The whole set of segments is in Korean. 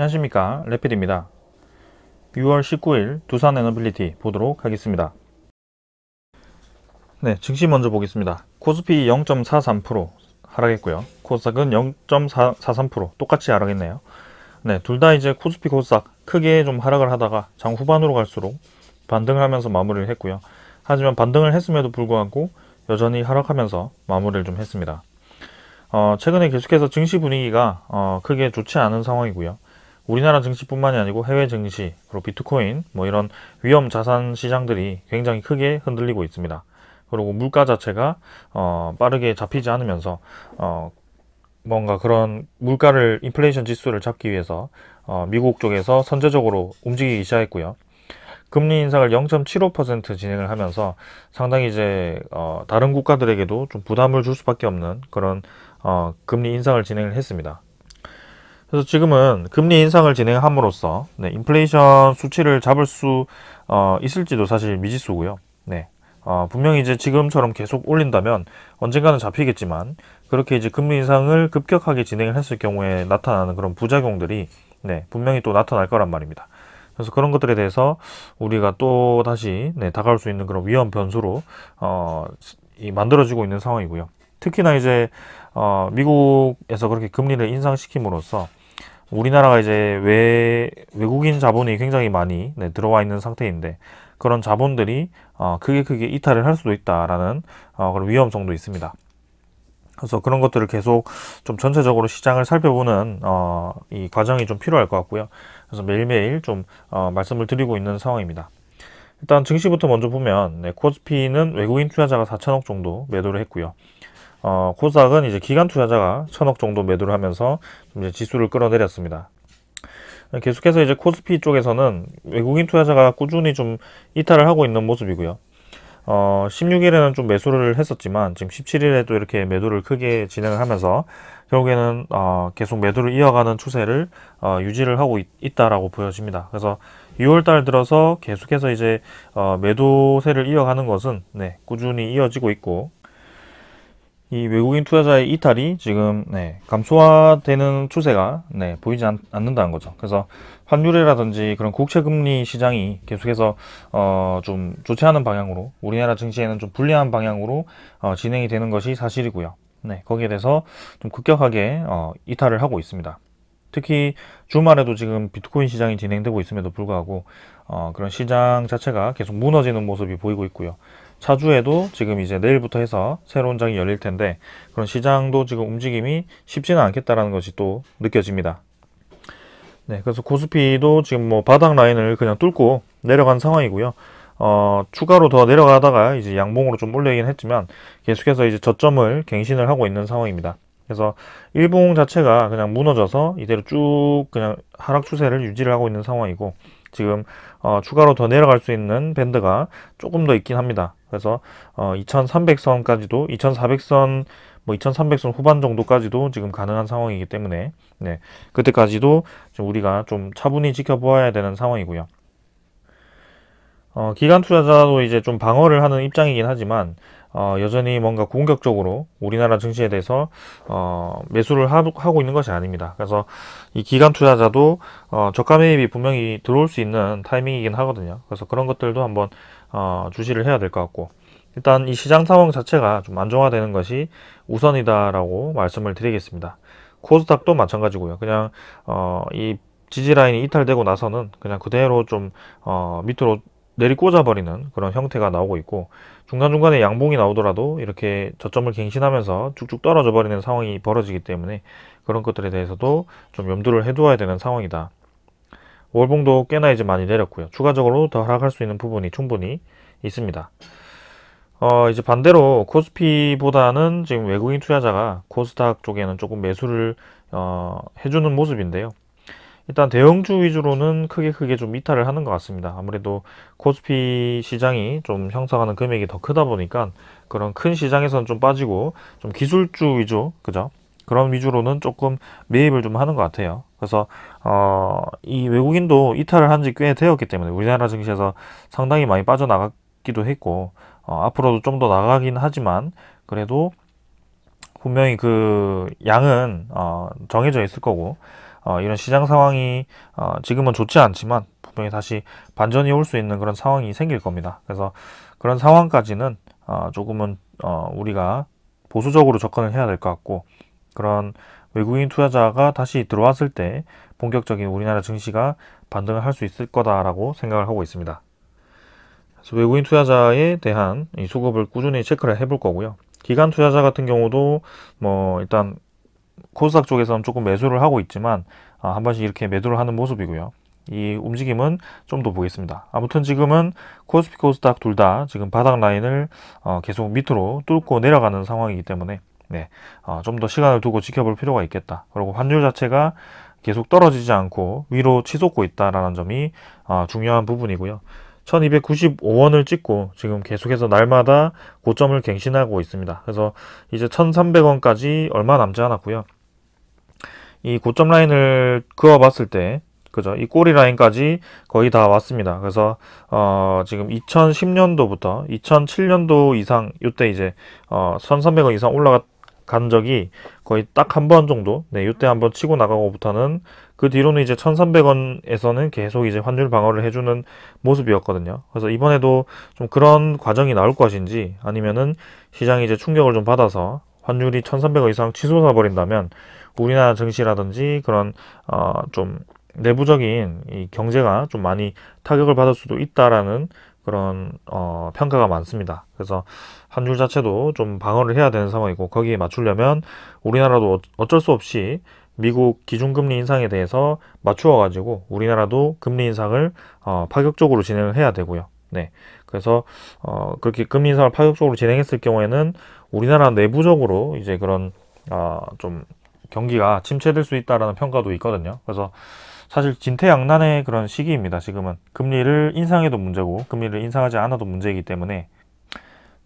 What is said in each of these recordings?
안녕하십니까, 레필입니다. 6월 19일 두산 에너빌리티 보도록 하겠습니다. 네, 증시 먼저 보겠습니다. 코스피 0.43% 하락했고요. 코스닥은 0.43% 똑같이 하락했네요. 네, 둘 다 이제 코스피 코스닥 크게 좀 하락을 하다가 장 후반으로 갈수록 반등을 하면서 마무리를 했고요. 하지만 반등을 했음에도 불구하고 여전히 하락하면서 마무리를 좀 했습니다. 최근에 계속해서 증시 분위기가 크게 좋지 않은 상황이고요. 우리나라 증시뿐만이 아니고 해외 증시, 그리고 비트코인, 이런 위험 자산 시장들이 굉장히 크게 흔들리고 있습니다. 그리고 물가 자체가 빠르게 잡히지 않으면서 뭔가 그런 물가를 인플레이션 지수를 잡기 위해서 미국 쪽에서 선제적으로 움직이기 시작했고요. 금리 인상을 0.75% 진행을 하면서 상당히 이제 다른 국가들에게도 좀 부담을 줄 수밖에 없는 그런 금리 인상을 진행을 했습니다. 그래서 지금은 금리 인상을 진행함으로써 인플레이션 수치를 잡을 수 있을지도 사실 미지수고요. 분명히 이제 지금처럼 계속 올린다면 언젠가는 잡히겠지만, 그렇게 이제 금리 인상을 급격하게 진행을 했을 경우에 나타나는 그런 부작용들이 분명히 또 나타날 거란 말입니다. 그래서 그런 것들에 대해서 우리가 또 다시 다가올 수 있는 그런 위험 변수로 만들어지고 있는 상황이고요. 특히나 이제 미국에서 그렇게 금리를 인상시킴으로써 우리나라가 이제 외국인 자본이 굉장히 많이 들어와 있는 상태인데, 그런 자본들이 크게 이탈을 할 수도 있다라는 그런 위험성도 있습니다. 그래서 그런 것들을 계속 좀 전체적으로 시장을 살펴보는 이 과정이 좀 필요할 것 같고요. 그래서 매일매일 좀 말씀을 드리고 있는 상황입니다. 일단 증시부터 먼저 보면 코스피는 외국인 투자자가 4천억 정도 매도를 했고요. 코스닥은 이제 기관 투자자가 1,000억 정도 매도를 하면서 좀 이제 지수를 끌어내렸습니다. 계속해서 이제 코스피 쪽에서는 외국인 투자자가 꾸준히 좀 이탈을 하고 있는 모습이고요. 16일에는 좀 매수를 했었지만 지금 17일에도 이렇게 매도를 크게 진행을 하면서 결국에는 계속 매도를 이어가는 추세를 유지를 하고 있다라고 보여집니다. 그래서 6월달 들어서 계속해서 이제 매도세를 이어가는 것은 꾸준히 이어지고 있고, 이 외국인 투자자의 이탈이 지금 감소화되는 추세가 보이지 않는다는 거죠. 그래서 환율이라든지 그런 국채금리 시장이 계속해서 좀 좋지 않은 방향으로, 우리나라 증시에는 좀 불리한 방향으로 진행이 되는 것이 사실이고요. 거기에 대해서 좀 급격하게 이탈을 하고 있습니다. 특히 주말에도 지금 비트코인 시장이 진행되고 있음에도 불구하고 그런 시장 자체가 계속 무너지는 모습이 보이고 있고요. 차주에도 지금 이제 내일부터 해서 새로운 장이 열릴 텐데, 그런 시장도 지금 움직임이 쉽지는 않겠다라는 것이 또 느껴집니다. 그래서 코스피도 지금 바닥 라인을 그냥 뚫고 내려간 상황이고요. 추가로 더 내려가다가 이제 양봉으로 좀 올리긴 했지만 계속해서 이제 저점을 갱신을 하고 있는 상황입니다. 그래서 일봉 자체가 그냥 무너져서 이대로 쭉 그냥 하락 추세를 유지를 하고 있는 상황이고, 지금 추가로 더 내려갈 수 있는 밴드가 조금 더 있긴 합니다. 그래서 2300선까지도 2400선 2300선 후반 정도까지도 지금 가능한 상황이기 때문에 그때까지도 좀 우리가 좀 차분히 지켜보아야 되는 상황이고요. 기관 투자자도 이제 좀 방어를 하는 입장이긴 하지만 여전히 뭔가 공격적으로 우리나라 증시에 대해서 매수를 하고 있는 것이 아닙니다. 그래서 이 기관 투자자도 저가 매입이 분명히 들어올 수 있는 타이밍이긴 하거든요. 그래서 그런 것들도 한번 주시를 해야 될 것 같고, 일단 이 시장 상황 자체가 좀 안정화되는 것이 우선이다라고 말씀을 드리겠습니다. 코스닥도 마찬가지고요. 그냥 이 지지 라인이 이탈되고 나서는 그냥 그대로 좀 밑으로 내리꽂아 버리는 그런 형태가 나오고 있고, 중간중간에 양봉이 나오더라도 이렇게 저점을 갱신하면서 쭉쭉 떨어져 버리는 상황이 벌어지기 때문에 그런 것들에 대해서도 좀 염두를 해두어야 되는 상황이다. 월봉도 꽤나 이제 많이 내렸고요. 추가적으로 더 하락할 수 있는 부분이 충분히 있습니다. 이제 반대로 코스피보다는 지금 외국인 투자자가 코스닥 쪽에는 조금 매수를 해주는 모습인데요. 일단 대형주 위주로는 크게 좀 이탈을 하는 것 같습니다. 아무래도 코스피 시장이 좀 형성하는 금액이 더 크다 보니까 그런 큰 시장에서는 좀 빠지고, 좀 기술주 위주, 그죠? 그런 위주로는 조금 매입을 좀 하는 것 같아요. 그래서 이 외국인도 이탈을 한 지 꽤 되었기 때문에 우리나라 증시에서 상당히 많이 빠져나갔기도 했고, 앞으로도 좀 더 나가긴 하지만 그래도 분명히 그 양은 정해져 있을 거고, 이런 시장 상황이 지금은 좋지 않지만 분명히 다시 반전이 올 수 있는 그런 상황이 생길 겁니다. 그래서 그런 상황까지는 조금은 우리가 보수적으로 접근을 해야 될 것 같고, 그런 외국인 투자자가 다시 들어왔을 때 본격적인 우리나라 증시가 반등을 할 수 있을 거다라고 생각을 하고 있습니다. 그래서 외국인 투자자에 대한 이 수급을 꾸준히 체크를 해볼 거고요. 기관 투자자 같은 경우도 뭐 일단 코스닥 쪽에서는 조금 매수를 하고 있지만 한 번씩 이렇게 매도를 하는 모습이고요. 이 움직임은 좀 더 보겠습니다. 아무튼 지금은 코스피 코스닥 둘 다 지금 바닥 라인을 계속 밑으로 뚫고 내려가는 상황이기 때문에 좀 더 시간을 두고 지켜볼 필요가 있겠다. 그리고 환율 자체가 계속 떨어지지 않고 위로 치솟고 있다라는 점이 중요한 부분이고요. 1295원을 찍고 지금 계속해서 날마다 고점을 갱신하고 있습니다. 그래서 이제 1300원까지 얼마 남지 않았고요. 이 고점 라인을 그어봤을 때, 그죠? 이 꼬리 라인까지 거의 다 왔습니다. 그래서 지금 2010년도부터 2007년도 이상, 이때 이제 1300원 이상 올라간 적이 거의 딱 한 번 정도, 이때 한번 치고 나가고부터는 그 뒤로는 이제 1300원에서는 계속 이제 환율 방어를 해주는 모습이었거든요. 그래서 이번에도 좀 그런 과정이 나올 것인지, 아니면은 시장이 이제 충격을 좀 받아서 환율이 1300원 이상 치솟아 버린다면 우리나라 증시라든지 그런 좀 내부적인 이 경제가 좀 많이 타격을 받을 수도 있다라는 그런 평가가 많습니다. 그래서 환율 자체도 좀 방어를 해야 되는 상황이고, 거기에 맞추려면 우리나라도 어쩔 수 없이 미국 기준금리 인상에 대해서 맞추어 가지고 우리나라도 금리 인상을 파격적으로 진행을 해야 되고요. 그래서 그렇게 금리 인상을 파격적으로 진행했을 경우에는 우리나라 내부적으로 이제 그런 좀 경기가 침체될 수 있다라는 평가도 있거든요. 그래서 사실 진퇴양난의 그런 시기입니다. 지금은 금리를 인상해도 문제고 금리를 인상하지 않아도 문제이기 때문에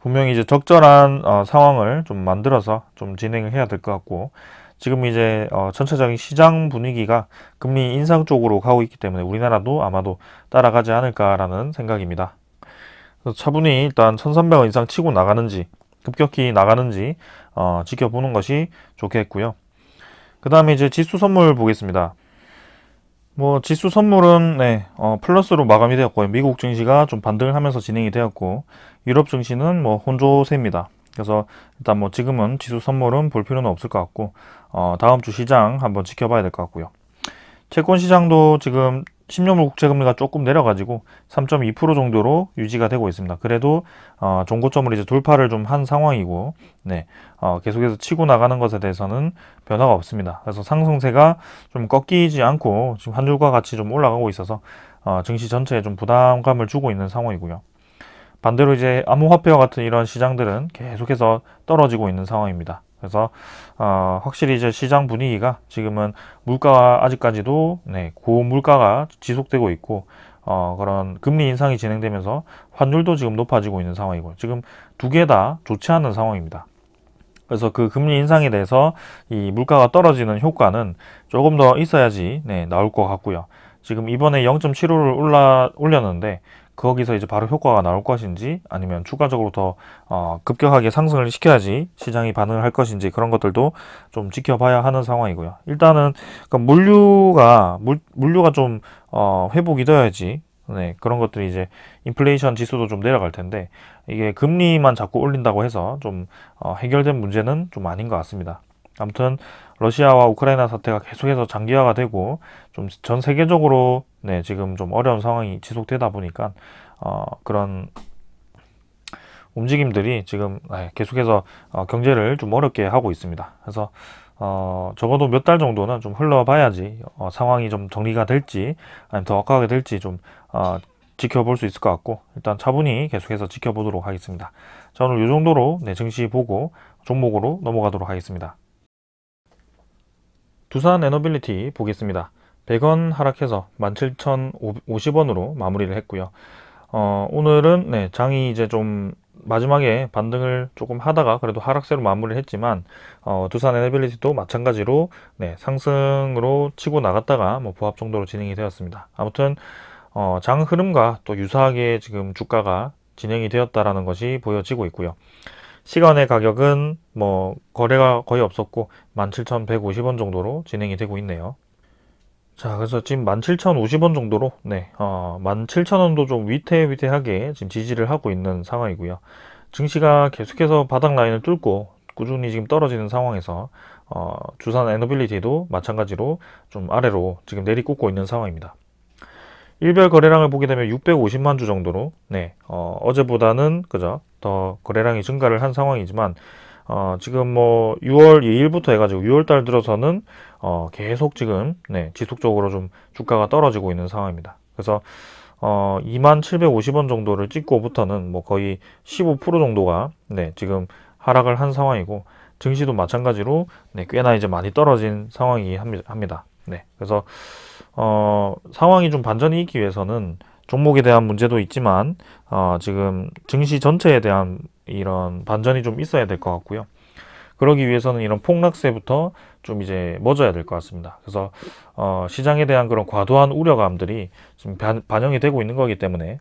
분명히 이제 적절한 상황을 좀 만들어서 좀 진행을 해야 될 것 같고, 지금 이제 전체적인 시장 분위기가 금리 인상 쪽으로 가고 있기 때문에 우리나라도 아마도 따라가지 않을까라는 생각입니다. 그래서 차분히 일단 1300원 이상 치고 나가는지 급격히 나가는지 지켜보는 것이 좋겠고요. 그 다음에 이제 지수 선물 보겠습니다. 뭐 지수 선물은 플러스로 마감이 되었고요. 미국 증시가 좀 반등을 하면서 진행이 되었고, 유럽 증시는 뭐 혼조세입니다. 그래서 일단 뭐 지금은 지수 선물은 볼 필요는 없을 것 같고, 다음 주 시장 한번 지켜봐야 될 것 같고요. 채권 시장도 지금 10년물 국채금리가 조금 내려가지고 3.2% 정도로 유지가 되고 있습니다. 그래도 종고점을 이제 돌파를 좀 한 상황이고, 계속해서 치고 나가는 것에 대해서는 변화가 없습니다. 그래서 상승세가 좀 꺾이지 않고 지금 환율과 같이 좀 올라가고 있어서 증시 전체에 좀 부담감을 주고 있는 상황이고요. 반대로 이제 암호화폐와 같은 이런 시장들은 계속해서 떨어지고 있는 상황입니다. 그래서 확실히 이제 시장 분위기가 지금은 물가가 아직까지도 고물가가 지속되고 있고, 그런 금리 인상이 진행되면서 환율도 지금 높아지고 있는 상황이고, 지금 두 개 다 좋지 않은 상황입니다. 그래서 그 금리 인상에 대해서 이 물가가 떨어지는 효과는 조금 더 있어야지 나올 것 같고요. 지금 이번에 0.75를 올렸는데 거기서 이제 바로 효과가 나올 것인지, 아니면 추가적으로 더 급격하게 상승을 시켜야지 시장이 반응을 할 것인지, 그런 것들도 좀 지켜봐야 하는 상황이고요. 일단은 그러니까 물류가 좀 회복이 되어야지 그런 것들이 이제 인플레이션 지수도 좀 내려갈 텐데, 이게 금리만 자꾸 올린다고 해서 좀 해결된 문제는 좀 아닌 것 같습니다. 아무튼 러시아와 우크라이나 사태가 계속해서 장기화가 되고 좀 전 세계적으로 지금 좀 어려운 상황이 지속되다 보니까 그런 움직임들이 지금 계속해서 경제를 좀 어렵게 하고 있습니다. 그래서 적어도 몇 달 정도는 좀 흘러봐야지 상황이 좀 정리가 될지 아니면 더 악화가 될지 좀 지켜볼 수 있을 것 같고, 일단 차분히 계속해서 지켜보도록 하겠습니다. 자, 오늘 이 정도로 증시 보고 종목으로 넘어가도록 하겠습니다. 두산 에너빌리티 보겠습니다. 100원 하락해서 17,050원으로 마무리를 했고요. 오늘은 장이 이제 좀 마지막에 반등을 조금 하다가 그래도 하락세로 마무리를 했지만, 두산 에너빌리티도 마찬가지로 상승으로 치고 나갔다가 뭐 부합 정도로 진행이 되었습니다. 아무튼 장 흐름과 또 유사하게 지금 주가가 진행이 되었다라는 것이 보여지고 있고요. 시간의 가격은 뭐 거래가 거의 없었고 17,150원 정도로 진행이 되고 있네요. 자, 그래서 지금 17,050원 정도로, 17,000원도 좀 위태위태하게 지금 지지를 하고 있는 상황이고요. 증시가 계속해서 바닥 라인을 뚫고 꾸준히 지금 떨어지는 상황에서, 주산 에너빌리티도 마찬가지로 좀 아래로 지금 내리꽂고 있는 상황입니다. 일별 거래량을 보게 되면 650만 주 정도로, 어제보다는, 그죠? 더 거래량이 증가를 한 상황이지만, 지금 뭐 6월 2일부터 해가지고 6월달 들어서는 계속 지금 지속적으로 좀 주가가 떨어지고 있는 상황입니다. 그래서 2750원 정도를 찍고부터는 뭐 거의 15% 정도가 지금 하락을 한 상황이고, 증시도 마찬가지로 꽤나 이제 많이 떨어진 상황이 합니다. 그래서 상황이 좀 반전이 있기 위해서는 종목에 대한 문제도 있지만 지금 증시 전체에 대한 이런 반전이 좀 있어야 될 것 같고요. 그러기 위해서는 이런 폭락세부터 좀 이제 멎어야 될 것 같습니다. 그래서 시장에 대한 그런 과도한 우려감들이 지금 반영이 되고 있는 거기 때문에,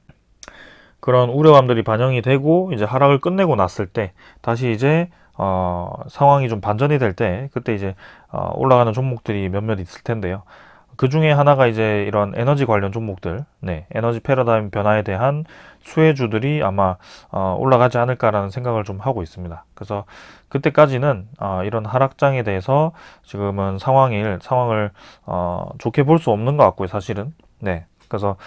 그런 우려감들이 반영이 되고 이제 하락을 끝내고 났을 때 다시 이제 상황이 좀 반전이 될 때, 그때 이제 올라가는 종목들이 몇몇 있을 텐데요. 그 중에 하나가 이제 이런 에너지 관련 종목들, 에너지 패러다임 변화에 대한 수혜주들이 아마 올라가지 않을까라는 생각을 좀 하고 있습니다. 그래서 그때까지는 이런 하락장에 대해서 지금은 상황을 좋게 볼 수 없는 것 같고요, 사실은. 그래서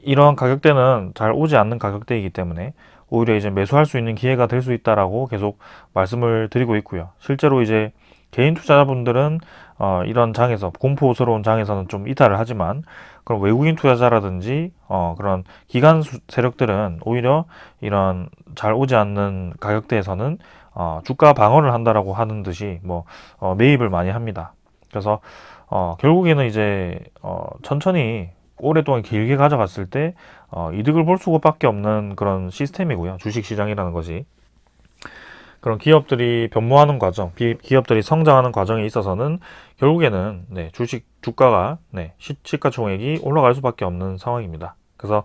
이러한 가격대는 잘 오지 않는 가격대이기 때문에 오히려 이제 매수할 수 있는 기회가 될 수 있다라고 계속 말씀을 드리고 있고요. 실제로 이제 개인 투자자분들은 이런 장에서, 공포스러운 장에서는 좀 이탈을 하지만, 그런 외국인 투자자라든지 그런 기관 세력들은 오히려 이런 잘 오지 않는 가격대에서는 주가 방어를 한다라고 하는 듯이 뭐 매입을 많이 합니다. 그래서 결국에는 이제 천천히 오랫동안 길게 가져갔을 때 이득을 볼 수밖에 없는 그런 시스템이고요. 주식시장이라는 것이. 그런 기업들이 변모하는 과정, 기업들이 성장하는 과정에 있어서는 결국에는 주가가 시가총액이 올라갈 수밖에 없는 상황입니다. 그래서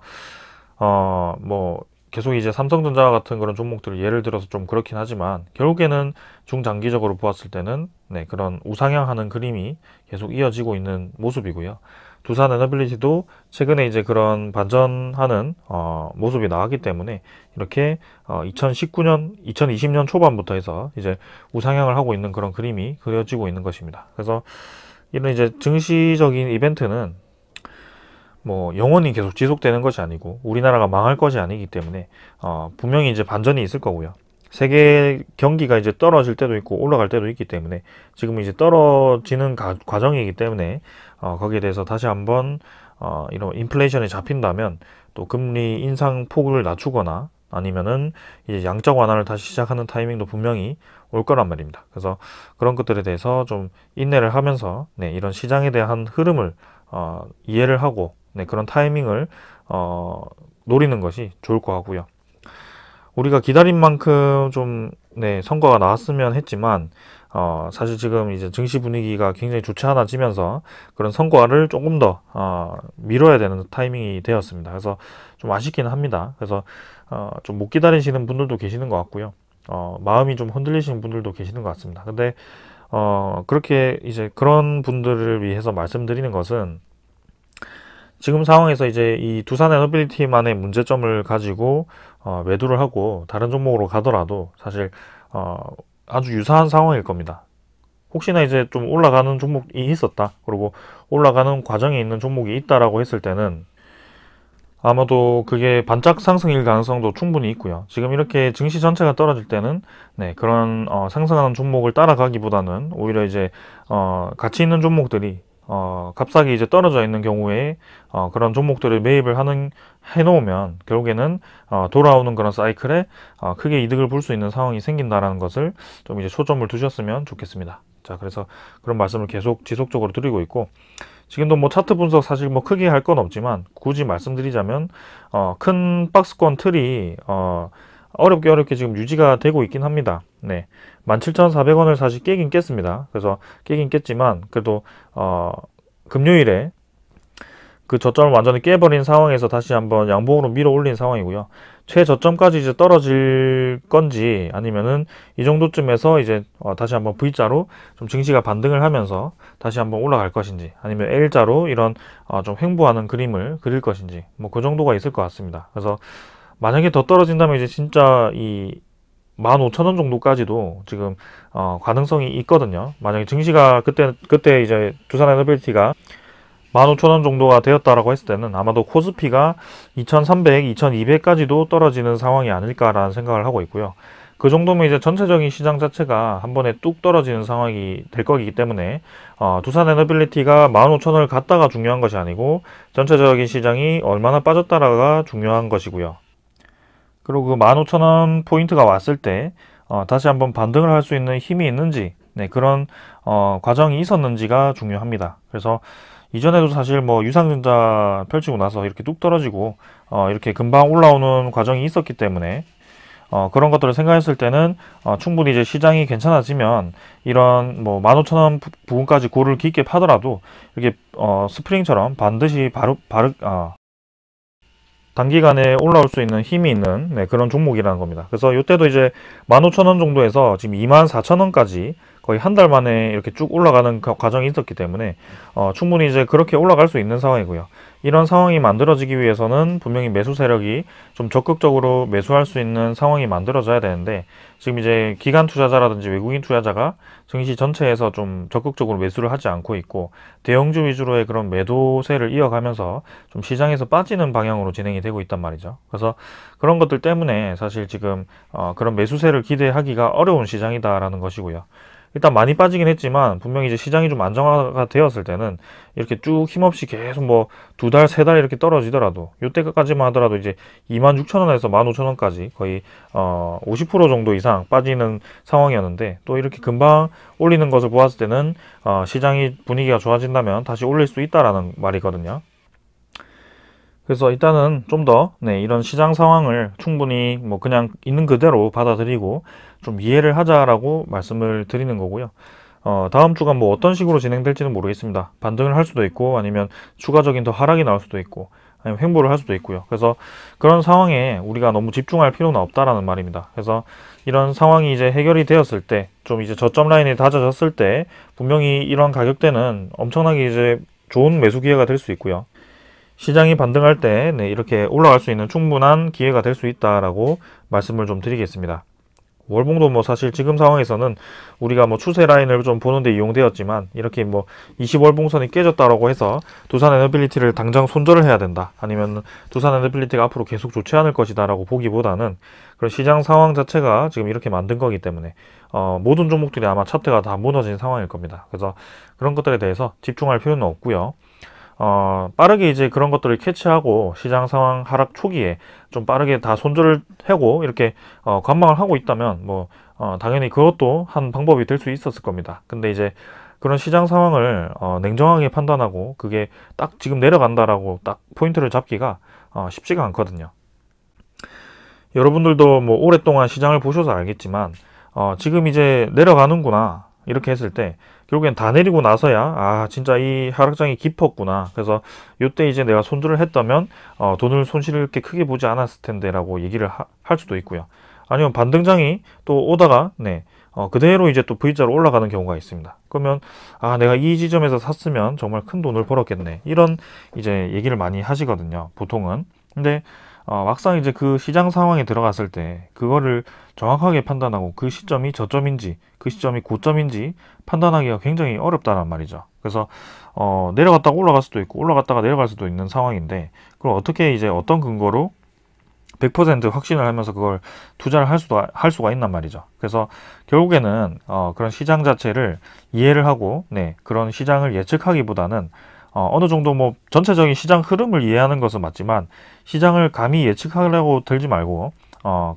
뭐 계속 이제 삼성전자 같은 그런 종목들을 예를 들어서 좀 그렇긴 하지만, 결국에는 중장기적으로 보았을 때는 그런 우상향하는 그림이 계속 이어지고 있는 모습이고요. 두산 에너빌리티도 최근에 이제 그런 반전하는 모습이 나왔기 때문에 이렇게 2019년, 2020년 초반부터 해서 이제 우상향을 하고 있는 그런 그림이 그려지고 있는 것입니다. 그래서 이런 이제 증시적인 이벤트는 뭐 영원히 계속 지속되는 것이 아니고 우리나라가 망할 것이 아니기 때문에 분명히 이제 반전이 있을 거고요. 세계 경기가 이제 떨어질 때도 있고 올라갈 때도 있기 때문에, 지금 이제 떨어지는 과정이기 때문에 거기에 대해서 다시 한번 이런 인플레이션이 잡힌다면 또 금리 인상 폭을 낮추거나 아니면은 이제 양적 완화를 다시 시작하는 타이밍도 분명히 올 거란 말입니다. 그래서 그런 것들에 대해서 좀 인내를 하면서 이런 시장에 대한 흐름을 이해를 하고 그런 타이밍을 노리는 것이 좋을 것 같고요. 우리가 기다린 만큼 좀 성과가 나왔으면 했지만 사실 지금 이제 증시 분위기가 굉장히 좋지 않아지면서 그런 성과를 조금 더 미뤄야 되는 타이밍이 되었습니다. 그래서 좀 아쉽기는 합니다. 그래서 좀 못 기다리시는 분들도 계시는 것 같고요. 마음이 좀 흔들리시는 분들도 계시는 것 같습니다. 근데 그렇게 이제 그런 분들을 위해서 말씀드리는 것은, 지금 상황에서 이제 이 두산 에너빌리티만의 문제점을 가지고 매도를 하고 다른 종목으로 가더라도 사실 아주 유사한 상황일 겁니다. 혹시나 이제 좀 올라가는 종목이 있었다, 그리고 올라가는 과정에 있는 종목이 있다라고 했을 때는 아마도 그게 반짝 상승일 가능성도 충분히 있고요. 지금 이렇게 증시 전체가 떨어질 때는 그런 상승하는 종목을 따라가기보다는 오히려 이제 가치 있는 종목들이 값싸게 이제 떨어져 있는 경우에 그런 종목들을 매입을 해놓으면 결국에는 돌아오는 그런 사이클에 크게 이득을 볼 수 있는 상황이 생긴다라는 것을 좀 이제 초점을 두셨으면 좋겠습니다. 자, 그래서 그런 말씀을 계속 지속적으로 드리고 있고, 지금도 뭐 차트 분석 사실 뭐 크게 할 건 없지만 굳이 말씀드리자면 큰 박스권 틀이 어렵게 지금 유지가 되고 있긴 합니다. 17,400원을 사실 깨긴 깼습니다. 그래서 깨긴 깼지만 그래도 금요일에 그 저점을 완전히 깨버린 상황에서 다시 한번 양봉으로 밀어 올린 상황이고요. 최저점까지 이제 떨어질 건지 아니면은 이 정도쯤에서 이제 다시 한번 V자로 좀 증시가 반등을 하면서 다시 한번 올라갈 것인지, 아니면 L자로 이런 좀 횡보하는 그림을 그릴 것인지, 뭐 그 정도가 있을 것 같습니다. 그래서 만약에 더 떨어진다면 이제 진짜 이 15,000원 정도까지도 지금 가능성이 있거든요. 만약에 증시가 그때 이제 두산에너빌리티가 15,000원 정도가 되었다라고 했을 때는 아마도 코스피가 2,300, 2,200까지도 떨어지는 상황이 아닐까라는 생각을 하고 있고요. 그 정도면 이제 전체적인 시장 자체가 한 번에 뚝 떨어지는 상황이 될 거기 때문에 두산에너빌리티가 15,000원을 갔다가 중요한 것이 아니고 전체적인 시장이 얼마나 빠졌다라가 중요한 것이고요. 그리고 그 15,000원 포인트가 왔을 때 다시 한번 반등을 할 수 있는 힘이 있는지, 네, 그런 과정이 있었는지가 중요합니다. 그래서 이전에도 사실 뭐 유상증자 펼치고 나서 이렇게 뚝 떨어지고 이렇게 금방 올라오는 과정이 있었기 때문에 그런 것들을 생각했을 때는 충분히 이제 시장이 괜찮아지면 이런 뭐 15,000원 부분까지 고를 깊게 파더라도 이렇게 스프링처럼 반드시 단기간에 올라올 수 있는 힘이 있는, 네, 그런 종목이라는 겁니다. 그래서 이때도 이제 15,000원 정도에서 지금 24,000원까지 거의 한 달 만에 이렇게 쭉 올라가는 과정이 있었기 때문에 충분히 이제 그렇게 올라갈 수 있는 상황이고요. 이런 상황이 만들어지기 위해서는 분명히 매수 세력이 좀 적극적으로 매수할 수 있는 상황이 만들어져야 되는데, 지금 이제 기관 투자자라든지 외국인 투자자가 증시 전체에서 좀 적극적으로 매수를 하지 않고 있고 대형주 위주로의 그런 매도세를 이어가면서 좀 시장에서 빠지는 방향으로 진행이 되고 있단 말이죠. 그래서 그런 것들 때문에 사실 지금 그런 매수세를 기대하기가 어려운 시장이다라는 것이고요. 일단 많이 빠지긴 했지만 분명히 이제 시장이 좀 안정화가 되었을 때는 이렇게 쭉 힘없이 계속 뭐 2달, 3달 이렇게 떨어지더라도 이때까지만 하더라도 이제 26,000원에서 15,000원까지 거의 50% 정도 이상 빠지는 상황이었는데, 또 이렇게 금방 올리는 것을 보았을 때는 시장이 분위기가 좋아진다면 다시 올릴 수 있다라는 말이거든요. 그래서 일단은 좀 더 이런 시장 상황을 충분히 뭐 그냥 있는 그대로 받아들이고 좀 이해를 하자라고 말씀을 드리는 거고요. 다음 주가 뭐 어떤 식으로 진행될지는 모르겠습니다. 반등을 할 수도 있고 아니면 추가적인 더 하락이 나올 수도 있고 아니면 횡보를 할 수도 있고요. 그래서 그런 상황에 우리가 너무 집중할 필요는 없다라는 말입니다. 그래서 이런 상황이 이제 해결이 되었을 때, 좀 이제 저점 라인이 다져졌을 때 분명히 이런 가격대는 엄청나게 이제 좋은 매수 기회가 될 수 있고요. 시장이 반등할 때 이렇게 올라갈 수 있는 충분한 기회가 될 수 있다라고 말씀을 좀 드리겠습니다. 월봉도 뭐 사실 지금 상황에서는 우리가 뭐 추세 라인을 좀 보는데 이용되었지만, 이렇게 뭐 20월봉선이 깨졌다라고 해서 두산에너빌리티를 당장 손절을 해야 된다, 아니면 두산에너빌리티가 앞으로 계속 좋지 않을 것이다 라고 보기보다는 그런 시장 상황 자체가 지금 이렇게 만든 거기 때문에 모든 종목들이 아마 차트가 다 무너진 상황일 겁니다. 그래서 그런 것들에 대해서 집중할 필요는 없고요. 빠르게 이제 그런 것들을 캐치하고 시장 상황 하락 초기에 좀 빠르게 다 손절을 하고 이렇게 관망을 하고 있다면 뭐 당연히 그것도 한 방법이 될 수 있었을 겁니다. 근데 이제 그런 시장 상황을 냉정하게 판단하고 그게 딱 지금 내려간다라고 딱 포인트를 잡기가 쉽지가 않거든요. 여러분들도 뭐 오랫동안 시장을 보셔서 알겠지만 지금 이제 내려가는구나 이렇게 했을 때 결국엔 다 내리고 나서야 진짜 이 하락장이 깊었구나, 그래서 이때 이제 내가 손절을 했다면 돈을 손실을 이렇게 크게 보지 않았을 텐데 라고 얘기를 할 수도 있고요. 아니면 반등장이 또 오다가 그대로 이제 또 V자로 올라가는 경우가 있습니다. 그러면 내가 이 지점에서 샀으면 정말 큰 돈을 벌었겠네, 이런 이제 얘기를 많이 하시거든요, 보통은. 근데 막상 이제 그 시장 상황에 들어갔을 때 그거를 정확하게 판단하고 그 시점이 저점인지 그 시점이 고점인지 판단하기가 굉장히 어렵다는 말이죠. 그래서 내려갔다가 올라갈 수도 있고 올라갔다가 내려갈 수도 있는 상황인데, 그럼 어떻게 이제 어떤 근거로 100% 확신을 하면서 그걸 투자를 할 수가 있단 말이죠. 그래서 결국에는 그런 시장 자체를 이해를 하고 그런 시장을 예측하기보다는 어느 정도 뭐 전체적인 시장 흐름을 이해하는 것은 맞지만 시장을 감히 예측하려고 들지 말고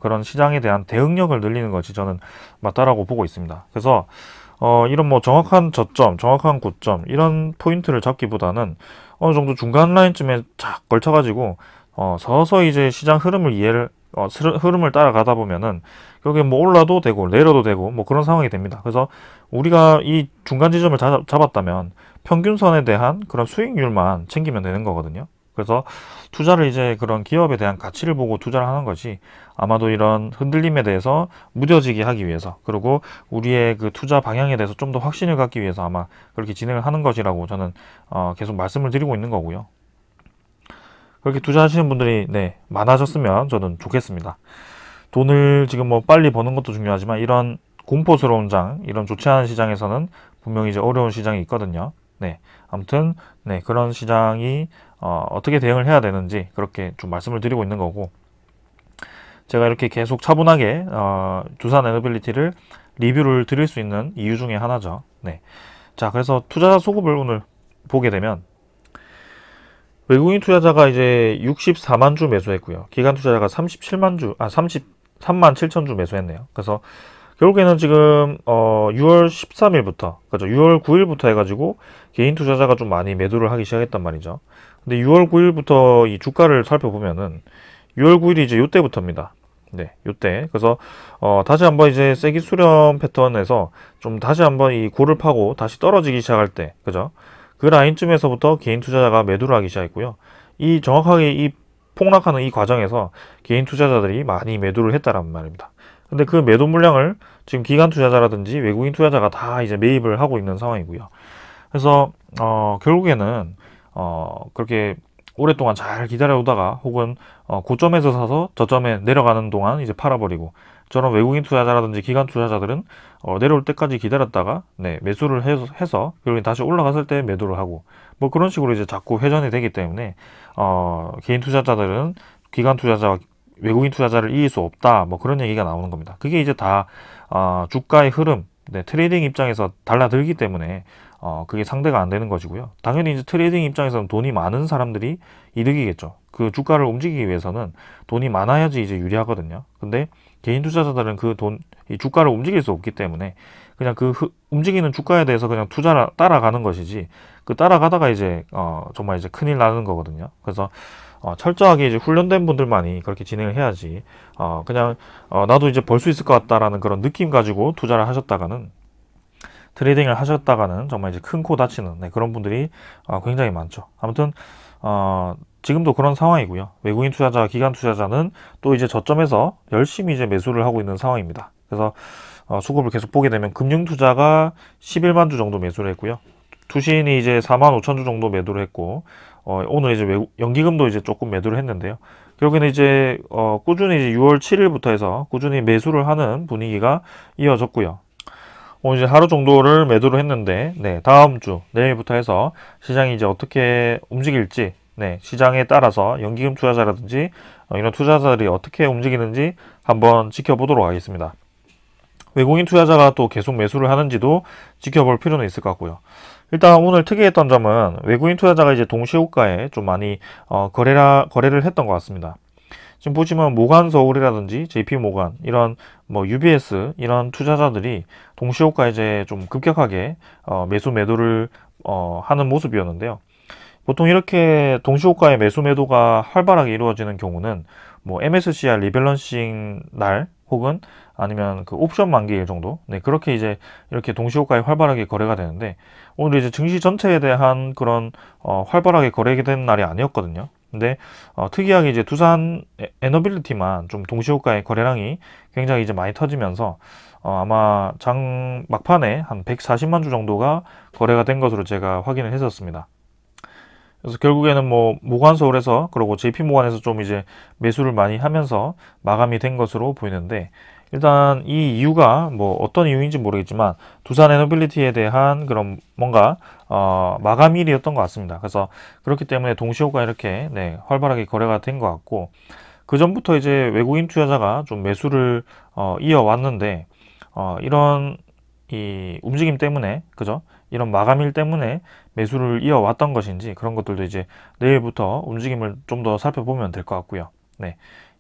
그런 시장에 대한 대응력을 늘리는 것이 저는 맞다라고 보고 있습니다. 그래서 이런 뭐 정확한 저점, 정확한 고점 이런 포인트를 잡기보다는 어느 정도 중간 라인쯤에 쫙 걸쳐가지고 서서히 이제 시장 흐름을 이해를 흐름을 따라가다 보면은 여기 뭐 올라도 되고 내려도 되고 뭐 그런 상황이 됩니다. 그래서 우리가 이 중간 지점을 잡았다면 평균선에 대한 그런 수익률만 챙기면 되는 거거든요. 그래서 투자를 이제 그런 기업에 대한 가치를 보고 투자를 하는 것이 아마도 이런 흔들림에 대해서 무뎌지게 하기 위해서, 그리고 우리의 그 투자 방향에 대해서 좀 더 확신을 갖기 위해서 아마 그렇게 진행을 하는 것이라고 저는 계속 말씀을 드리고 있는 거고요. 그렇게 투자하시는 분들이 많아졌으면 저는 좋겠습니다. 돈을 지금 뭐 빨리 버는 것도 중요하지만 이런 공포스러운 이런 좋지 않은 시장에서는 분명히 이제 어려운 시장이 있거든요. 아무튼 그런 시장이 어떻게 대응을 해야 되는지 그렇게 좀 말씀을 드리고 있는 거고, 제가 이렇게 계속 차분하게 두산 에너빌리티를 리뷰를 드릴 수 있는 이유 중에 하나죠. 자, 그래서 투자 소급을 오늘 보게 되면 외국인 투자자가 이제 64만 주 매수했고요. 기관 투자자가 33만 7천 주 매수했네요. 그래서 결국에는 지금 6월 13일부터, 그죠? 6월 9일부터 해가지고 개인 투자자가 좀 많이 매도를 하기 시작했단 말이죠. 근데 6월 9일부터 이 주가를 살펴보면은 6월 9일이 이제 요때부터입니다. 요때. 그래서 다시 한번 이제 세기 수렴 패턴에서 좀 다시 한번 이 고를 파고 다시 떨어지기 시작할 때, 그죠? 그 라인쯤에서부터 개인 투자자가 매도를 하기 시작했고요. 이 정확하게 이 폭락하는 이 과정에서 개인 투자자들이 많이 매도를 했다는 말입니다. 근데 그 매도 물량을 지금 기관 투자자라든지 외국인 투자자가 다 이제 매입을 하고 있는 상황이고요. 그래서 결국에는 그렇게 오랫동안 잘 기다려오다가 혹은 고점에서 사서 저점에 내려가는 동안 이제 팔아버리고, 저런 외국인 투자자라든지 기관 투자자들은 내려올 때까지 기다렸다가 매수를 해서 결국엔 다시 올라갔을 때 매도를 하고, 뭐 그런 식으로 이제 자꾸 회전이 되기 때문에 개인 투자자들은 기관 투자자와 외국인 투자자를 이길 수 없다, 뭐 그런 얘기가 나오는 겁니다. 그게 이제 다 주가의 흐름, 트레이딩 입장에서 달라들기 때문에 그게 상대가 안 되는 것이고요. 당연히 이제 트레이딩 입장에서는 돈이 많은 사람들이 이득이겠죠. 그 주가를 움직이기 위해서는 돈이 많아야지 이제 유리하거든요. 근데 개인 투자자들은 이 주가를 움직일 수 없기 때문에 그냥 움직이는 주가에 대해서 그냥 투자를 따라가는 것이지, 그 따라가다가 이제 정말 이제 큰일 나는 거거든요. 그래서 철저하게 이제 훈련된 분들만이 그렇게 진행을 해야지, 그냥 나도 이제 벌 수 있을 것 같다라는 그런 느낌 가지고 투자를 하셨다가는, 트레이딩을 하셨다가는 정말 이제 큰 코 다치는 그런 분들이 굉장히 많죠. 아무튼 지금도 그런 상황이고요. 외국인 투자자, 기관 투자자는 또 이제 저점에서 열심히 이제 매수를 하고 있는 상황입니다. 그래서 수급을 계속 보게 되면 금융 투자가 11만 주 정도 매수를 했고요. 투신이 이제 4만 5천 주 정도 매도를 했고, 오늘 이제 연기금도 이제 조금 매도를 했는데요. 결국에는 이제 꾸준히 이제 6월 7일부터 해서 꾸준히 매수를 하는 분위기가 이어졌고요. 오늘 이제 하루 정도를 매도를 했는데, 다음 주 내일부터 해서 시장이 이제 어떻게 움직일지, 시장에 따라서 연기금 투자자라든지 이런 투자자들이 어떻게 움직이는지 한번 지켜보도록 하겠습니다. 외국인 투자자가 또 계속 매수를 하는지도 지켜볼 필요는 있을 것 같고요. 일단 오늘 특이했던 점은 외국인 투자자가 이제 동시호가에 좀 많이 거래를 했던 것 같습니다. 지금 보시면 모간서울이라든지 JP모간, 이런 뭐 UBS 이런 투자자들이 동시호가 이제 좀 급격하게 매도를 하는 모습이었는데요. 보통 이렇게 동시호가의 매도가 활발하게 이루어지는 경우는 뭐 MSCI 리밸런싱 날 혹은 아니면 그 옵션 만기일 정도, 그렇게 이제 이렇게 동시호가에 활발하게 거래가 되는데, 오늘 이제 증시 전체에 대한 그런 활발하게 거래된 날이 아니었거든요. 근데 특이하게 이제 두산 에너빌리티만 좀 동시호가의 거래량이 굉장히 이제 많이 터지면서 아마 장 막판에 한 140만 주 정도가 거래가 된 것으로 제가 확인을 했었습니다. 그래서 결국에는 뭐 모간서울에서 그리고 JP모간에서 좀 이제 매수를 많이 하면서 마감이 된 것으로 보이는데, 일단 이 이유가 뭐 어떤 이유인지 모르겠지만 두산 에너빌리티에 대한 그런 뭔가 마감일이었던 것 같습니다. 그래서 그렇기 때문에 동시호가 이렇게 활발하게 거래가 된 것 같고, 그 전부터 이제 외국인 투자자가 좀 매수를 이어왔는데 이런 이 움직임 때문에, 그죠? 이런 마감일 때문에 매수를 이어왔던 것인지, 그런 것들도 이제 내일부터 움직임을 좀 더 살펴보면 될 것 같고요.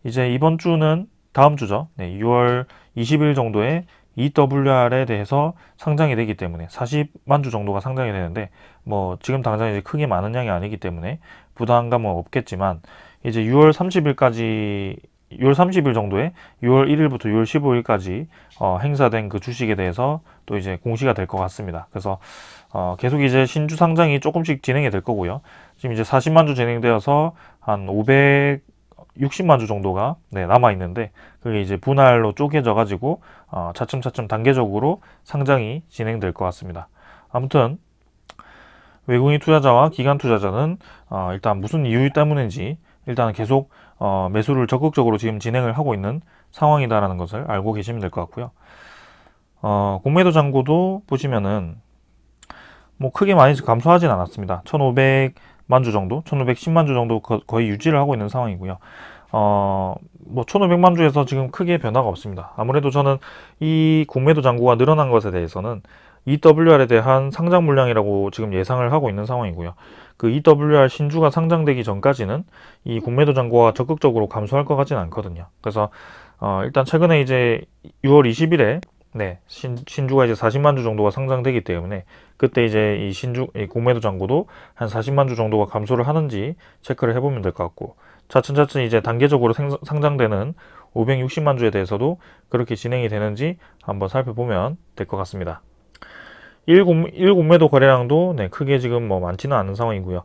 이제 이번 주는 다음 주죠. 6월 20일 정도에 EWR에 대해서 상장이 되기 때문에 40만 주 정도가 상장이 되는데, 뭐 지금 당장 이제 크게 많은 양이 아니기 때문에 부담감은 없겠지만, 이제 6월 30일까지 6월 30일 정도에 6월 1일부터 6월 15일까지 행사된 그 주식에 대해서 또 이제 공시가 될 것 같습니다. 그래서 계속 이제 신주 상장이 조금씩 진행이 될 거고요. 지금 이제 40만 주 진행되어서 한 560만 주 정도가 남아 있는데, 그게 이제 분할로 쪼개져 가지고 차츰차츰 단계적으로 상장이 진행될 것 같습니다. 아무튼 외국인 투자자와 기관 투자자는 일단 무슨 이유 때문인지 일단 계속 매수를 적극적으로 지금 진행을 하고 있는 상황이다라는 것을 알고 계시면 될 것 같고요. 공매도 잔고도 보시면은 뭐 크게 많이 감소하진 않았습니다. 1,500만 주 정도, 1,510만 주 정도 거의 유지를 하고 있는 상황이고요. 뭐 1,500만 주에서 지금 크게 변화가 없습니다. 아무래도 저는 이 공매도 잔고가 늘어난 것에 대해서는 EWR에 대한 상장 물량이라고 지금 예상을 하고 있는 상황이고요. 그 EWR 신주가 상장되기 전까지는 이 공매도 잔고가 적극적으로 감소할 것 같지는 않거든요. 그래서 일단 최근에 이제 6월 20일에 신주가 이제 40만 주 정도가 상장되기 때문에 그때 이제 이 공매도 잔고도 한 40만 주 정도가 감소를 하는지 체크를 해보면 될 것 같고, 차츰차츰 이제 단계적으로 상장되는 560만 주에 대해서도 그렇게 진행이 되는지 한번 살펴보면 될 것 같습니다. 1공매도 거래량도 크게 지금 뭐 많지는 않은 상황이고요.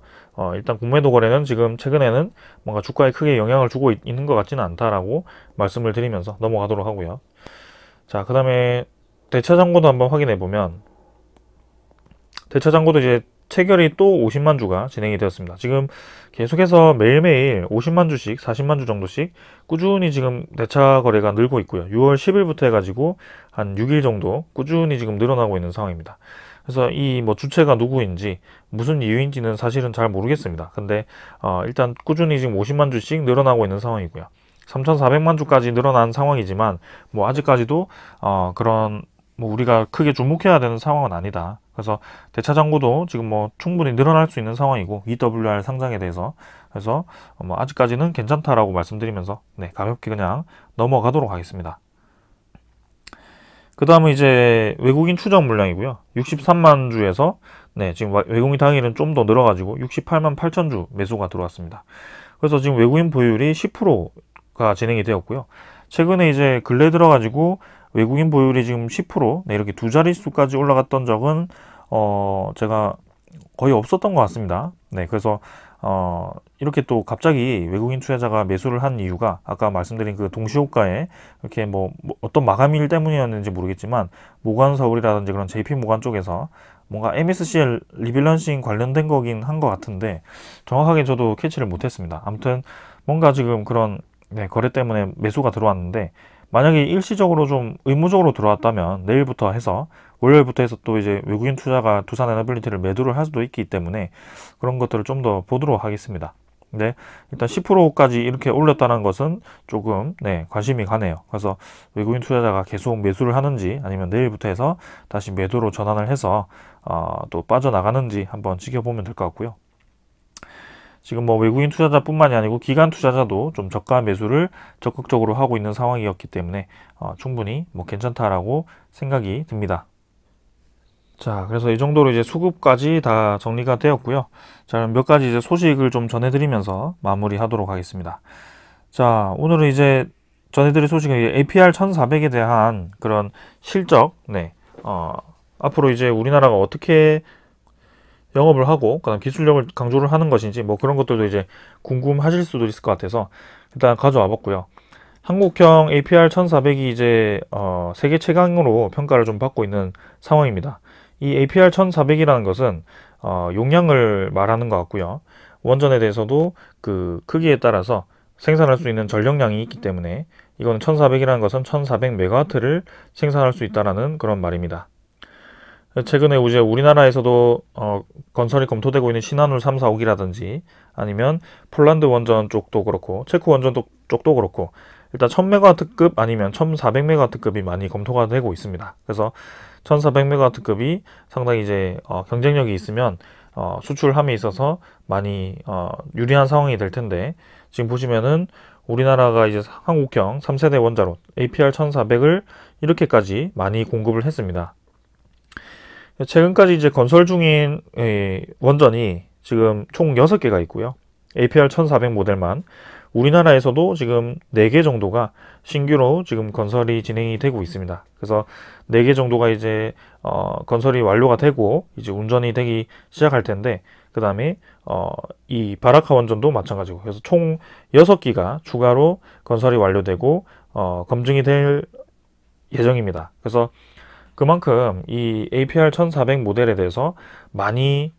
일단 공매도 거래는 지금 최근에는 뭔가 주가에 크게 영향을 주고 있는 것 같지는 않다라고 말씀을 드리면서 넘어가도록 하고요. 자, 그 다음에 대차 잔고도 한번 확인해 보면, 대차 잔고도 이제 체결이 또 50만 주가 진행이 되었습니다. 지금 계속해서 매일매일 50만 주씩, 40만 주 정도씩 꾸준히 지금 대차 거래가 늘고 있고요. 6월 10일부터 해가지고 한 6일 정도 꾸준히 지금 늘어나고 있는 상황입니다. 그래서 이 뭐 주체가 누구인지 무슨 이유인지는 사실은 잘 모르겠습니다. 근데 일단 꾸준히 지금 50만 주씩 늘어나고 있는 상황이고요. 3,400만 주까지 늘어난 상황이지만 뭐 아직까지도 그런 뭐 우리가 크게 주목해야 되는 상황은 아니다. 그래서 대차 잔고도 지금 뭐 충분히 늘어날 수 있는 상황이고, EWR 상장에 대해서, 그래서 뭐 아직까지는 괜찮다라고 말씀드리면서 가볍게 그냥 넘어가도록 하겠습니다. 그 다음은 이제 외국인 추정 물량이고요. 63만 주에서 지금 외국인 당일은 좀 더 늘어가지고 68만 8천 주 매수가 들어왔습니다. 그래서 지금 외국인 보유율이 10%가 진행이 되었고요. 최근에 이제 근래 들어가지고 외국인 보유율이 지금 10%, 이렇게 두 자릿수까지 올라갔던 적은 제가 거의 없었던 것 같습니다. 그래서 이렇게 또 갑자기 외국인 투자자가 매수를 한 이유가 아까 말씀드린 그 동시호가에 이렇게 뭐 어떤 마감일 때문이었는지 모르겠지만 모관서울이라든지 그런 JP모간 쪽에서 뭔가 MSCL 리밸런싱 관련된 거긴 한 것 같은데 정확하게 저도 캐치를 못했습니다. 아무튼 뭔가 지금 그런 거래 때문에 매수가 들어왔는데, 만약에 일시적으로 좀 의무적으로 들어왔다면 내일부터 해서 월요일부터 해서 또 이제 외국인 투자가 두산 에너빌리티를 매도를 할 수도 있기 때문에 그런 것들을 좀 더 보도록 하겠습니다. 근데 일단 10%까지 이렇게 올렸다는 것은 조금 관심이 가네요. 그래서 외국인 투자자가 계속 매수를 하는지 아니면 내일부터 해서 다시 매도로 전환을 해서 또 빠져나가는지 한번 지켜보면 될 것 같고요. 지금 뭐 외국인 투자자뿐만이 아니고 기관 투자자도 좀 저가 매수를 적극적으로 하고 있는 상황이었기 때문에 충분히 뭐 괜찮다라고 생각이 듭니다. 자, 그래서 이 정도로 이제 수급까지 다 정리가 되었고요. 자, 몇 가지 이제 소식을 좀 전해드리면서 마무리하도록 하겠습니다. 자, 오늘은 이제 전해드릴 소식은 APR 1400에 대한 그런 실적, 앞으로 이제 우리나라가 어떻게 영업을 하고 그다음 기술력을 강조를 하는 것인지 뭐 그런 것들도 이제 궁금하실 수도 있을 것 같아서 일단 가져와 봤고요. 한국형 APR 1400이 이제 세계 최강으로 평가를 좀 받고 있는 상황입니다. 이 APR 1400이라는 것은 용량을 말하는 것 같고요. 원전에 대해서도 그 크기에 따라서 생산할 수 있는 전력량이 있기 때문에 이거는 1400이라는 것은 1400메가와트를 생산할 수 있다라는 그런 말입니다. 최근에 이제 우리나라에서도 건설이 검토되고 있는 신한울 3, 4, 5기라든지 아니면 폴란드 원전 쪽도 그렇고 체코 원전 쪽도 그렇고 일단 1000메가와트급 아니면 1400메가와트급이 많이 검토가 되고 있습니다. 그래서 1400메가와트급이 상당히 이제 경쟁력이 있으면 수출함에 있어서 많이 유리한 상황이 될 텐데, 지금 보시면은 우리나라가 이제 한국형 3세대 원자로 APR 1400을 이렇게까지 많이 공급을 했습니다. 최근까지 이제 건설 중인 원전이 지금 총 6개가 있고요. APR 1400 모델만 우리나라에서도 지금 4개 정도가 신규로 지금 건설이 진행이 되고 있습니다. 그래서 4개 정도가 이제 건설이 완료가 되고 이제 운전이 되기 시작할 텐데, 그 다음에 이 바라카 원전도 마찬가지고, 그래서 총 6기가 추가로 건설이 완료되고 검증이 될 예정입니다. 그래서 그만큼 이 APR 1400 모델에 대해서 많이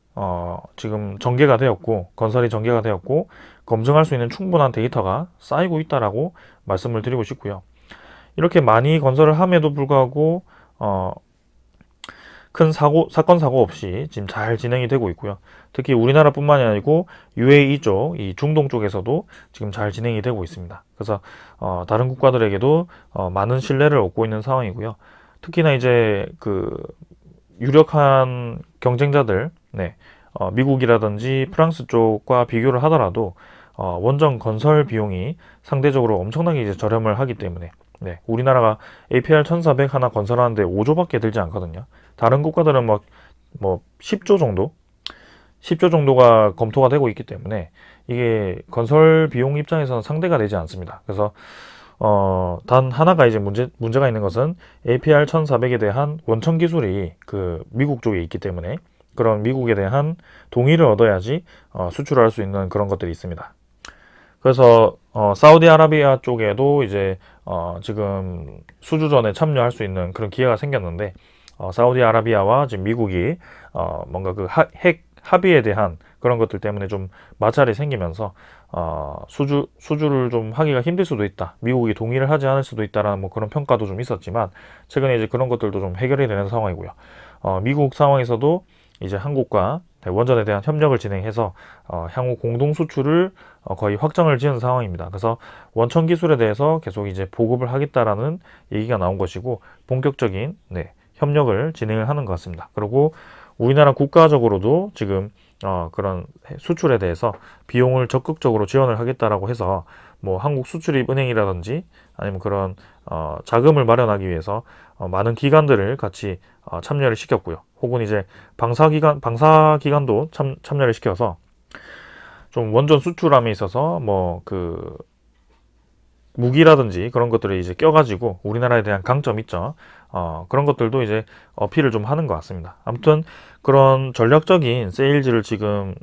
지금 전개가 되었고, 건설이 전개가 되었고, 검증할 수 있는 충분한 데이터가 쌓이고 있다라고 말씀을 드리고 싶고요. 이렇게 많이 건설을 함에도 불구하고 큰 사건 사고 없이 지금 잘 진행이 되고 있고요. 특히 우리나라뿐만이 아니고 UAE 쪽, 이 중동 쪽에서도 지금 잘 진행이 되고 있습니다. 그래서 다른 국가들에게도 많은 신뢰를 얻고 있는 상황이고요. 특히나 이제 그 유력한 경쟁자들, 미국이라든지 프랑스 쪽과 비교를 하더라도 원전 건설 비용이 상대적으로 엄청나게 이제 저렴을 하기 때문에, 우리나라가 APR 1400 하나 건설하는데 5조밖에 들지 않거든요. 다른 국가들은 뭐 10조 정도? 10조 정도가 검토가 되고 있기 때문에 이게 건설 비용 입장에서는 상대가 되지 않습니다. 그래서 단 하나가 이제 문제가 있는 것은 APR 1400에 대한 원천 기술이 그 미국 쪽에 있기 때문에, 그런 미국에 대한 동의를 얻어야지 수출할 수 있는 그런 것들이 있습니다. 그래서 사우디아라비아 쪽에도 이제 지금 수주전에 참여할 수 있는 그런 기회가 생겼는데, 사우디아라비아와 지금 미국이 뭔가 그 핵 합의에 대한 그런 것들 때문에 좀 마찰이 생기면서 수주를 좀 하기가 힘들 수도 있다, 미국이 동의를 하지 않을 수도 있다라는 뭐 그런 평가도 좀 있었지만, 최근에 이제 그런 것들도 좀 해결이 되는 상황이고요. 미국 상황에서도 이제 한국과 원전에 대한 협력을 진행해서 향후 공동 수출을 거의 확정을 지은 상황입니다. 그래서 원천 기술에 대해서 계속 이제 보급을 하겠다라는 얘기가 나온 것이고, 본격적인 협력을 진행을 하는 것 같습니다. 그리고 우리나라 국가적으로도 지금 그런 수출에 대해서 비용을 적극적으로 지원을 하겠다라고 해서 뭐 한국수출입은행이라든지 아니면 그런 자금을 마련하기 위해서 많은 기관들을 같이 참여를 시켰고요. 혹은 이제 방사기관도 참여를 시켜서 좀 원전 수출함에 있어서 뭐 그 무기라든지 그런 것들을 이제 껴가지고 우리나라에 대한 강점 있죠. 그런 것들도 이제 어필을 좀 하는 것 같습니다. 아무튼 그런 전략적인 세일즈를 지금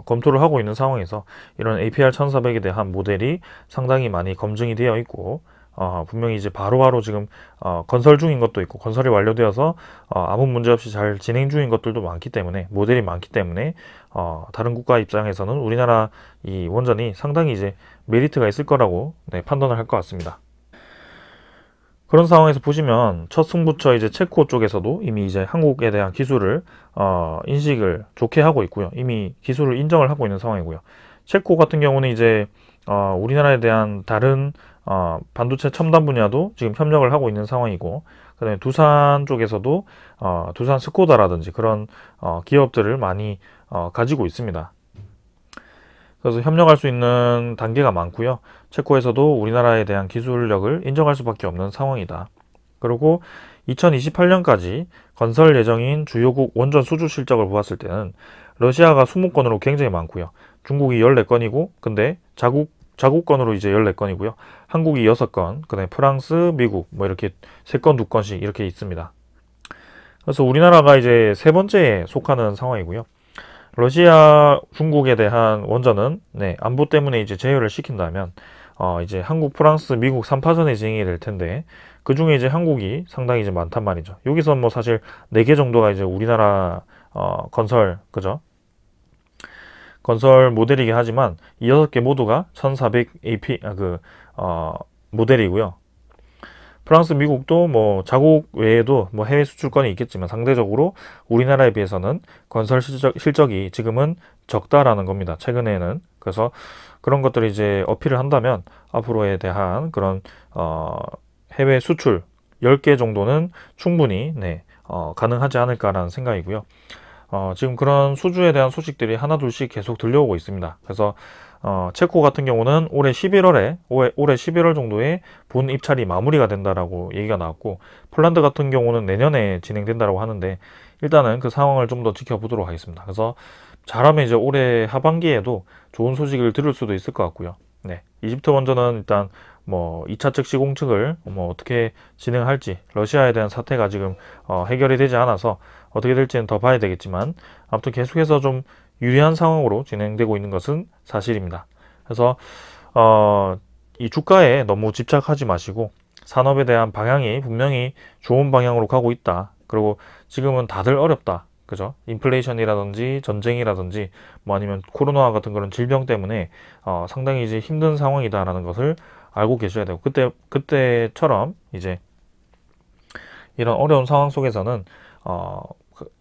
검토를 하고 있는 상황에서 이런 APR 1400에 대한 모델이 상당히 많이 검증이 되어 있고, 분명히 이제 바로바로 지금 건설 중인 것도 있고, 건설이 완료되어서 아무 문제 없이 잘 진행 중인 것들도 많기 때문에, 모델이 많기 때문에 다른 국가 입장에서는 우리나라 이 원전이 상당히 이제 메리트가 있을 거라고 판단을 할 것 같습니다. 그런 상황에서 보시면 첫 승부처 이제 체코 쪽에서도 이미 이제 한국에 대한 기술을 인식을 좋게 하고 있고요. 이미 기술을 인정을 하고 있는 상황이고요. 체코 같은 경우는 이제 우리나라에 대한 다른 반도체 첨단 분야도 지금 협력을 하고 있는 상황이고, 그다음에 두산 쪽에서도 두산 스코다라든지 그런 기업들을 많이 가지고 있습니다. 그래서 협력할 수 있는 단계가 많고요. 체코에서도 우리나라에 대한 기술력을 인정할 수밖에 없는 상황이다. 그리고 2028년까지 건설 예정인 주요국 원전 수주 실적을 보았을 때는 러시아가 20건으로 굉장히 많고요. 중국이 14건이고, 근데 자국건으로 이제 14건이고요. 한국이 6건, 그 다음에 프랑스, 미국 뭐 이렇게 3건, 2건씩 이렇게 있습니다. 그래서 우리나라가 이제 세 번째에 속하는 상황이고요. 러시아, 중국에 대한 원전은 안보 때문에 이제 제외를 시킨다면 이제 한국, 프랑스, 미국 3파전에 진행이 될 텐데, 그 중에 이제 한국이 상당히 이제 많단 말이죠. 여기서 뭐 사실 4개 정도가 이제 우리나라 건설, 그죠? 건설 모델이긴 하지만 이 6개 모두가 1400 AP 모델이고요. 프랑스, 미국도 뭐 자국 외에도 뭐 해외 수출권이 있겠지만 상대적으로 우리나라에 비해서는 건설 실적이 지금은 적다라는 겁니다. 최근에는. 그래서 그런 것들을 이제 어필을 한다면 앞으로에 대한 그런 해외 수출 10개 정도는 충분히 가능하지 않을까라는 생각이고요. 지금 그런 수주에 대한 소식들이 하나둘씩 계속 들려오고 있습니다. 그래서 체코 같은 경우는 올해 11월 정도에 본 입찰이 마무리가 된다라고 얘기가 나왔고, 폴란드 같은 경우는 내년에 진행된다라고 하는데, 일단은 그 상황을 좀 더 지켜보도록 하겠습니다. 그래서 잘하면 이제 올해 하반기에도 좋은 소식을 들을 수도 있을 것 같고요. 네, 이집트 원전은 일단 뭐 2차 측 시공측을 뭐 어떻게 진행할지, 러시아에 대한 사태가 지금 해결이 되지 않아서 어떻게 될지는 더 봐야 되겠지만, 아무튼 계속해서 좀 유리한 상황으로 진행되고 있는 것은 사실입니다. 그래서 이 주가에 너무 집착하지 마시고, 산업에 대한 방향이 분명히 좋은 방향으로 가고 있다. 그리고 지금은 다들 어렵다. 그죠? 인플레이션이라든지 전쟁이라든지 뭐 아니면 코로나 같은 그런 질병 때문에 상당히 이제 힘든 상황이다라는 것을 알고 계셔야 되고, 그때처럼 이제 이런 어려운 상황 속에서는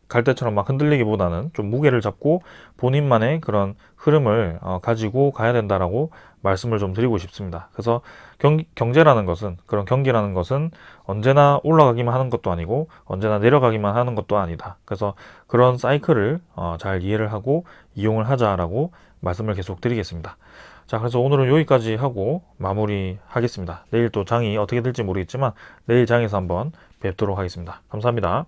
갈대처럼 막 흔들리기보다는 좀 무게를 잡고 본인만의 그런 흐름을 가지고 가야 된다라고 말씀을 좀 드리고 싶습니다. 그래서 경제라는 것은, 그런 경기라는 것은 언제나 올라가기만 하는 것도 아니고 언제나 내려가기만 하는 것도 아니다. 그래서 그런 사이클을 잘 이해를 하고 이용을 하자라고 말씀을 계속 드리겠습니다. 자, 그래서 오늘은 여기까지 하고 마무리 하겠습니다. 내일 또 장이 어떻게 될지 모르겠지만 내일 장에서 한번 뵙도록 하겠습니다. 감사합니다.